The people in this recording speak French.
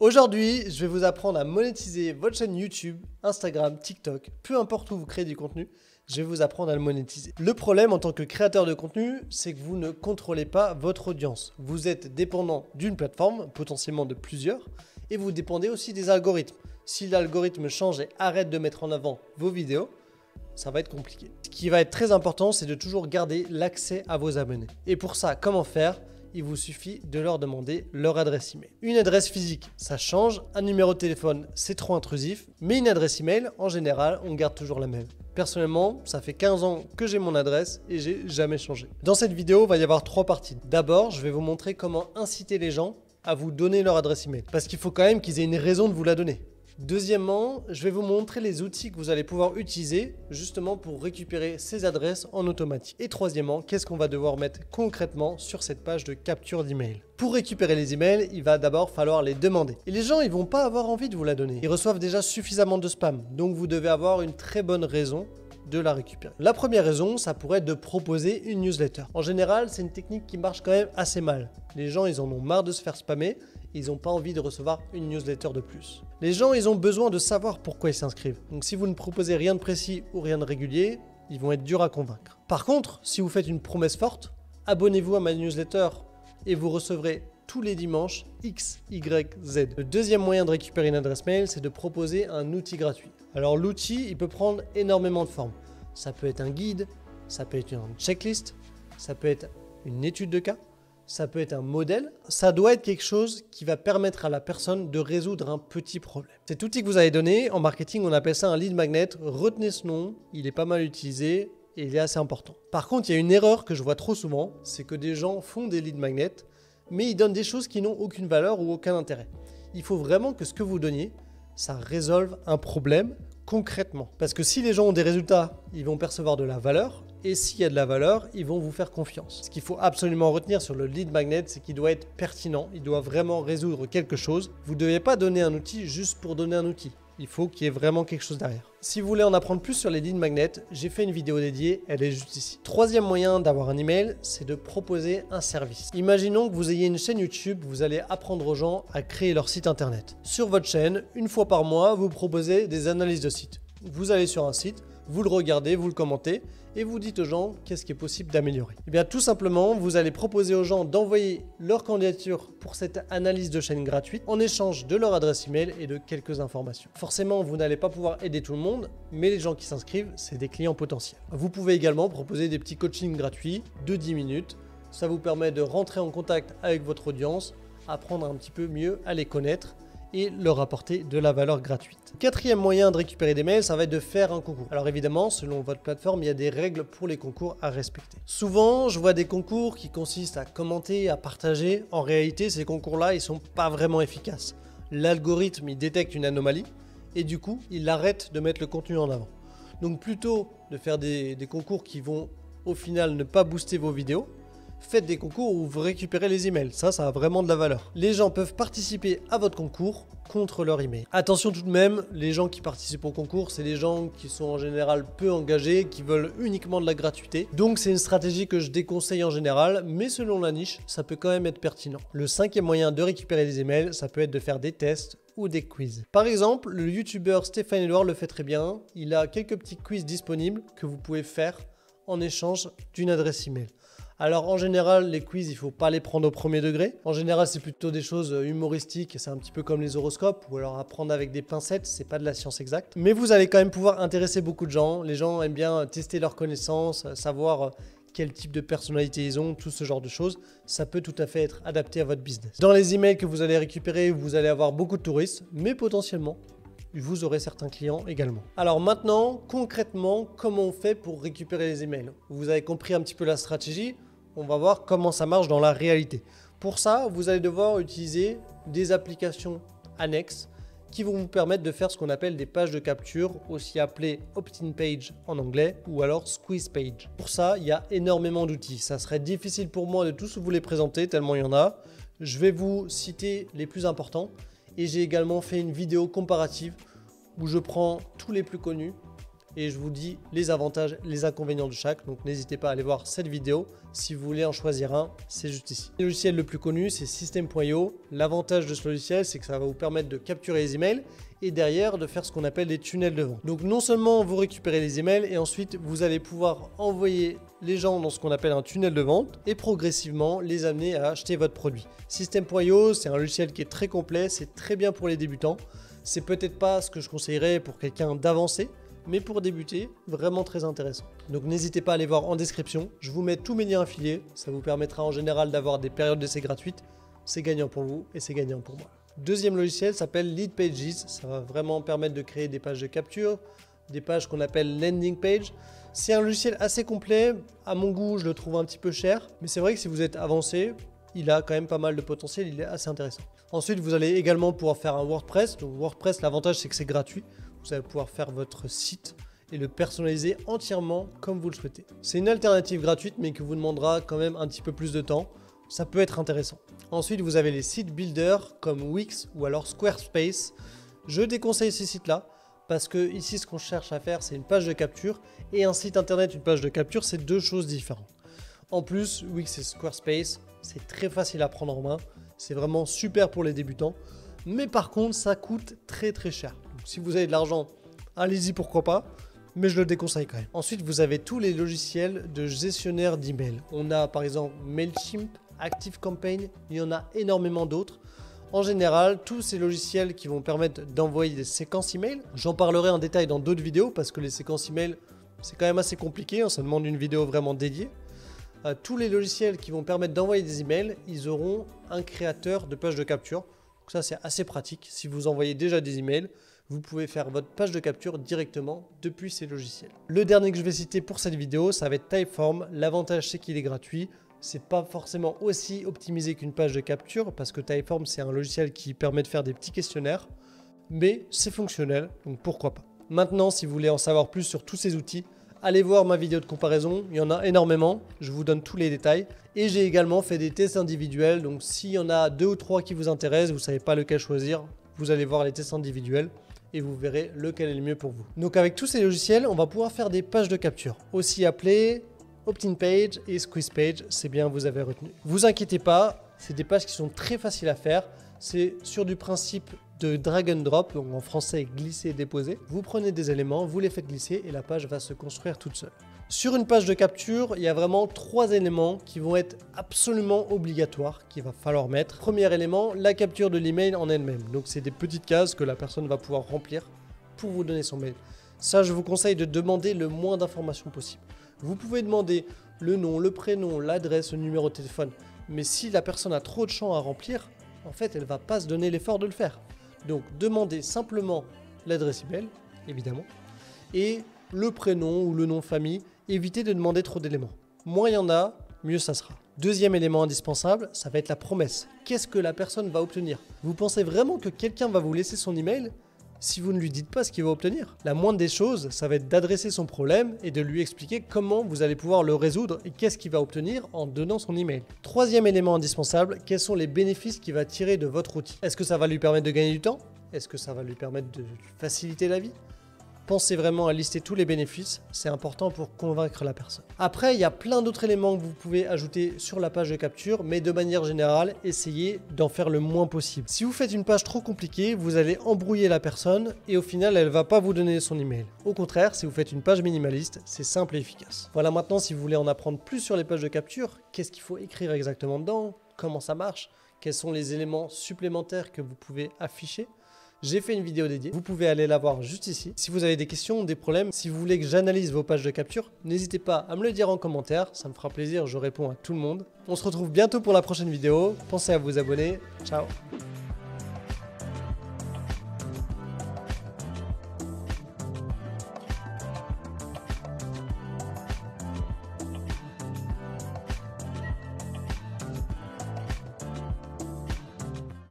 Aujourd'hui, je vais vous apprendre à monétiser votre chaîne YouTube, Instagram, TikTok, peu importe où vous créez du contenu, je vais vous apprendre à le monétiser. Le problème en tant que créateur de contenu, c'est que vous ne contrôlez pas votre audience. Vous êtes dépendant d'une plateforme, potentiellement de plusieurs, et vous dépendez aussi des algorithmes. Si l'algorithme change et arrête de mettre en avant vos vidéos, ça va être compliqué. Ce qui va être très important, c'est de toujours garder l'accès à vos abonnés. Et pour ça, comment faire ? Il vous suffit de leur demander leur adresse email. Une adresse physique, ça change. Un numéro de téléphone, c'est trop intrusif. Mais une adresse email, en général, on garde toujours la même. Personnellement, ça fait 15 ans que j'ai mon adresse et j'ai jamais changé. Dans cette vidéo, il va y avoir 3 parties. D'abord, je vais vous montrer comment inciter les gens à vous donner leur adresse email. Parce qu'il faut quand même qu'ils aient une raison de vous la donner. Deuxièmement, je vais vous montrer les outils que vous allez pouvoir utiliser justement pour récupérer ces adresses en automatique. Et troisièmement, qu'est-ce qu'on va devoir mettre concrètement sur cette page de capture d'email. Pour récupérer les emails, il va d'abord falloir les demander. Et les gens, ils vont pas avoir envie de vous la donner. Ils reçoivent déjà suffisamment de spam. Donc vous devez avoir une très bonne raison de la récupérer. La première raison, ça pourrait être de proposer une newsletter. En général, c'est une technique qui marche quand même assez mal. Les gens, ils en ont marre de se faire spammer. Ils n'ont pas envie de recevoir une newsletter de plus. Les gens, ils ont besoin de savoir pourquoi ils s'inscrivent. Donc si vous ne proposez rien de précis ou rien de régulier, ils vont être durs à convaincre. Par contre, si vous faites une promesse forte, abonnez-vous à ma newsletter et vous recevrez tous les dimanches X, Y, Z. Le deuxième moyen de récupérer une adresse mail, c'est de proposer un outil gratuit. Alors l'outil, il peut prendre énormément de formes. Ça peut être un guide, ça peut être une checklist, ça peut être une étude de cas, ça peut être un modèle. Ça doit être quelque chose qui va permettre à la personne de résoudre un petit problème. Cet outil que vous avez donné, en marketing, on appelle ça un lead magnet. Retenez ce nom, il est pas mal utilisé et il est assez important. Par contre, il y a une erreur que je vois trop souvent, c'est que des gens font des lead magnets, mais ils donnent des choses qui n'ont aucune valeur ou aucun intérêt. Il faut vraiment que ce que vous donniez, ça résolve un problème concrètement. Parce que si les gens ont des résultats, ils vont percevoir de la valeur. Et s'il y a de la valeur, ils vont vous faire confiance. Ce qu'il faut absolument retenir sur le lead magnet, c'est qu'il doit être pertinent. Il doit vraiment résoudre quelque chose. Vous ne devez pas donner un outil juste pour donner un outil. Il faut qu'il y ait vraiment quelque chose derrière. Si vous voulez en apprendre plus sur les lead magnets, j'ai fait une vidéo dédiée, elle est juste ici. Troisième moyen d'avoir un email, c'est de proposer un service. Imaginons que vous ayez une chaîne YouTube, vous allez apprendre aux gens à créer leur site internet. Sur votre chaîne, une fois par mois, vous proposez des analyses de site. Vous allez sur un site, vous le regardez, vous le commentez et vous dites aux gens qu'est-ce qui est possible d'améliorer. Et bien tout simplement, vous allez proposer aux gens d'envoyer leur candidature pour cette analyse de chaîne gratuite en échange de leur adresse email et de quelques informations. Forcément, vous n'allez pas pouvoir aider tout le monde, mais les gens qui s'inscrivent, c'est des clients potentiels. Vous pouvez également proposer des petits coachings gratuits de 10 minutes. Ça vous permet de rentrer en contact avec votre audience, apprendre un petit peu mieux à les connaître et leur apporter de la valeur gratuite. Quatrième moyen de récupérer des mails, ça va être de faire un concours. Alors évidemment, selon votre plateforme, il y a des règles pour les concours à respecter. Souvent, je vois des concours qui consistent à commenter, à partager. En réalité, ces concours-là, ils sont pas vraiment efficaces. L'algorithme, il détecte une anomalie et du coup, il arrête de mettre le contenu en avant. Donc plutôt de faire des concours qui vont au final ne pas booster vos vidéos, faites des concours où vous récupérez les emails. Ça a vraiment de la valeur. Les gens peuvent participer à votre concours contre leur email. Attention tout de même, les gens qui participent au concours, c'est des gens qui sont en général peu engagés, qui veulent uniquement de la gratuité. Donc c'est une stratégie que je déconseille en général, mais selon la niche, ça peut quand même être pertinent. Le cinquième moyen de récupérer les emails, ça peut être de faire des tests ou des quiz. Par exemple, le youtubeur Stéphane Edouard le fait très bien. Il a quelques petits quiz disponibles que vous pouvez faire en échange d'une adresse email. Alors en général, les quiz, il ne faut pas les prendre au premier degré. En général, c'est plutôt des choses humoristiques, c'est un petit peu comme les horoscopes, ou alors apprendre avec des pincettes, c'est pas de la science exacte. Mais vous allez quand même pouvoir intéresser beaucoup de gens. Les gens aiment bien tester leurs connaissances, savoir quel type de personnalité ils ont, tout ce genre de choses. Ça peut tout à fait être adapté à votre business. Dans les emails que vous allez récupérer, vous allez avoir beaucoup de touristes, mais potentiellement, vous aurez certains clients également. Alors maintenant, concrètement, comment on fait pour récupérer les emails? Vous avez compris un petit peu la stratégie. On va voir comment ça marche dans la réalité. Pour ça, vous allez devoir utiliser des applications annexes qui vont vous permettre de faire ce qu'on appelle des pages de capture, aussi appelées opt-in page en anglais ou alors squeeze page. Pour ça, il y a énormément d'outils. Ça serait difficile pour moi de tous vous les présenter tellement il y en a. Je vais vous citer les plus importants et j'ai également fait une vidéo comparative où je prends tous les plus connus et je vous dis les avantages, les inconvénients de chaque. Donc n'hésitez pas à aller voir cette vidéo. Si vous voulez en choisir un, c'est juste ici. Le logiciel le plus connu, c'est System.io. L'avantage de ce logiciel, c'est que ça va vous permettre de capturer les emails et derrière de faire ce qu'on appelle des tunnels de vente. Donc non seulement vous récupérez les emails et ensuite vous allez pouvoir envoyer les gens dans ce qu'on appelle un tunnel de vente et progressivement les amener à acheter votre produit. System.io, c'est un logiciel qui est très complet, c'est très bien pour les débutants. C'est peut-être pas ce que je conseillerais pour quelqu'un d'avancé, mais pour débuter, vraiment très intéressant. Donc n'hésitez pas à aller voir en description. Je vous mets tous mes liens affiliés. Ça vous permettra en général d'avoir des périodes d'essai gratuites. C'est gagnant pour vous et c'est gagnant pour moi. Deuxième logiciel s'appelle Leadpages. Ça va vraiment permettre de créer des pages de capture, des pages qu'on appelle landing page. C'est un logiciel assez complet. À mon goût, je le trouve un petit peu cher. Mais c'est vrai que si vous êtes avancé, il a quand même pas mal de potentiel. Il est assez intéressant. Ensuite, vous allez également pouvoir faire un WordPress. Donc WordPress, l'avantage, c'est que c'est gratuit. Vous allez pouvoir faire votre site et le personnaliser entièrement comme vous le souhaitez. C'est une alternative gratuite mais qui vous demandera quand même un petit peu plus de temps. Ça peut être intéressant. Ensuite, vous avez les sites builders comme Wix ou alors Squarespace. Je déconseille ces sites-là parce que ici, ce qu'on cherche à faire, c'est une page de capture et un site internet, une page de capture, c'est deux choses différentes. En plus, Wix et Squarespace, c'est très facile à prendre en main. C'est vraiment super pour les débutants. Mais par contre, ça coûte très cher. Donc, si vous avez de l'argent, allez-y, pourquoi pas. Mais je le déconseille quand même. Ensuite, vous avez tous les logiciels de gestionnaire d'email. On a par exemple Mailchimp, ActiveCampaign, il y en a énormément d'autres. En général, tous ces logiciels qui vont permettre d'envoyer des séquences email. J'en parlerai en détail dans d'autres vidéos parce que les séquences email, c'est quand même assez compliqué. Ça demande une vidéo vraiment dédiée. Tous les logiciels qui vont permettre d'envoyer des emails, ils auront un créateur de page de capture. Donc ça, c'est assez pratique. Si vous envoyez déjà des emails, vous pouvez faire votre page de capture directement depuis ces logiciels. Le dernier que je vais citer pour cette vidéo, ça va être Typeform. L'avantage, c'est qu'il est gratuit. C'est pas forcément aussi optimisé qu'une page de capture parce que Typeform, c'est un logiciel qui permet de faire des petits questionnaires. Mais c'est fonctionnel, donc pourquoi pas. Maintenant, si vous voulez en savoir plus sur tous ces outils, allez voir ma vidéo de comparaison, il y en a énormément, je vous donne tous les détails. Et j'ai également fait des tests individuels, donc s'il y en a 2 ou 3 qui vous intéressent, vous ne savez pas lequel choisir, vous allez voir les tests individuels et vous verrez lequel est le mieux pour vous. Donc avec tous ces logiciels, on va pouvoir faire des pages de capture, aussi appelées Opt-in Page et Squeeze Page, c'est bien, vous avez retenu. Vous inquiétez pas, c'est des pages qui sont très faciles à faire, c'est sur du principe de drag and drop, donc en français glisser et déposer. Vous prenez des éléments, vous les faites glisser et la page va se construire toute seule. Sur une page de capture, il y a vraiment 3 éléments qui vont être absolument obligatoires qu'il va falloir mettre. Premier élément, la capture de l'email en elle-même. Donc c'est des petites cases que la personne va pouvoir remplir pour vous donner son mail. Ça, je vous conseille de demander le moins d'informations possible. Vous pouvez demander le nom, le prénom, l'adresse, le numéro de téléphone. Mais si la personne a trop de champs à remplir, en fait, elle ne va pas se donner l'effort de le faire. Donc, demandez simplement l'adresse email, évidemment, et le prénom ou le nom de famille. Évitez de demander trop d'éléments. Moins il y en a, mieux ça sera. Deuxième élément indispensable, ça va être la promesse. Qu'est-ce que la personne va obtenir? Vous pensez vraiment que quelqu'un va vous laisser son email si vous ne lui dites pas ce qu'il va obtenir? La moindre des choses, ça va être d'adresser son problème et de lui expliquer comment vous allez pouvoir le résoudre et qu'est-ce qu'il va obtenir en donnant son email. Troisième élément indispensable, quels sont les bénéfices qu'il va tirer de votre outil? Est-ce que ça va lui permettre de gagner du temps? Est-ce que ça va lui permettre de faciliter la vie? Pensez vraiment à lister tous les bénéfices, c'est important pour convaincre la personne. Après, il y a plein d'autres éléments que vous pouvez ajouter sur la page de capture, mais de manière générale, essayez d'en faire le moins possible. Si vous faites une page trop compliquée, vous allez embrouiller la personne et au final, elle ne va pas vous donner son email. Au contraire, si vous faites une page minimaliste, c'est simple et efficace. Voilà, maintenant, si vous voulez en apprendre plus sur les pages de capture, qu'est-ce qu'il faut écrire exactement dedans, comment ça marche, quels sont les éléments supplémentaires que vous pouvez afficher, j'ai fait une vidéo dédiée, vous pouvez aller la voir juste ici. Si vous avez des questions, des problèmes, si vous voulez que j'analyse vos pages de capture, n'hésitez pas à me le dire en commentaire, ça me fera plaisir, je réponds à tout le monde. On se retrouve bientôt pour la prochaine vidéo, pensez à vous abonner, ciao.